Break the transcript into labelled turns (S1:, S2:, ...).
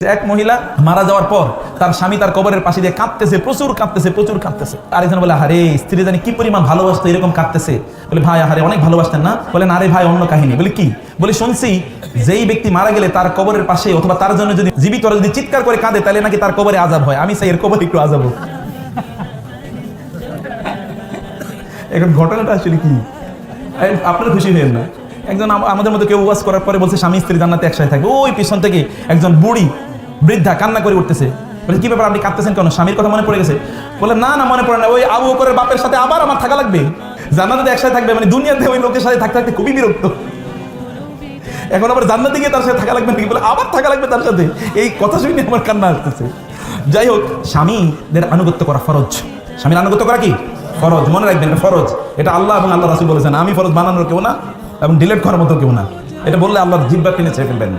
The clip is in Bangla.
S1: এক মহিলা মারা যাওয়ার পর তার স্বামী তার কবরের পাশে দিয়ে কাঁদতেছে, প্রচুর কাঁদতেছে। আরেকজন বলে, আরে স্ত্রী জানি কি পরিমাণ ভালোবাসতো, এরকম কাঁদতেছে। বলে, ভাই আরে অনেক ভালোবাসতেন না? বলে, না রে ভাই, অন্য কাহিনী। বলে, কি? বলে, শুনছি যেই ব্যক্তি মারা গেলে তার কবরের পাশে অথবা তার জন্য যদি জীবিতরা যদি চিৎকার করে কাঁদে তাহলে নাকি তার কবরে আযাব হয়। আমি চাই এর কবরে একটু আযাব হোক। এখন ঘটনাটা আসলে কি, আপনারা খুশি হলেন না? একজন আমাদের মধ্যে কেউ ওয়াজ করার পরে বলছে স্বামী স্ত্রী জান্নাতে একসাথে থাকবে। ওই পিছন থেকে একজন বুড়ি বৃদ্ধা কান্না করে উঠতেছে। বলে, কি ব্যাপার, আপনি কাঁদতেছেন কেন? স্বামীর কথা মনে পড়ে গেছে? বলে, না না মনে পড়ে না, ওই আবু বকরের বাপের সাথে আবার আমার থাকা লাগবে, জান্নাতে একসাথে থাকবে, মানে দুনিয়াতে ওই লোকের সাথে থাকতে থাকতে খুবই বিরক্ত, এখন আবার জান্নাতে গিয়ে তার সাথে থাকা লাগবে নাকি? বলে, আবার থাকা লাগবে তার সাথে। এই কথা শুনে আমার কান্না আসতেছে। যাই হোক, স্বামীদের আনুগত্য করা ফরজ। স্বামীর আনুগত্য করা কি ফরজ, মনে রাখবেন, এটা ফরজ। এটা আল্লাহ এবং আল্লাহ রাসূল বলেছেন। আমি ফরজ বানানোর কেউ না এবং ডিলিট করার মতো কেউ না। এটা বললে আল্লাহর জিহ্বা টেনে ছেড়ে ফেলবেন।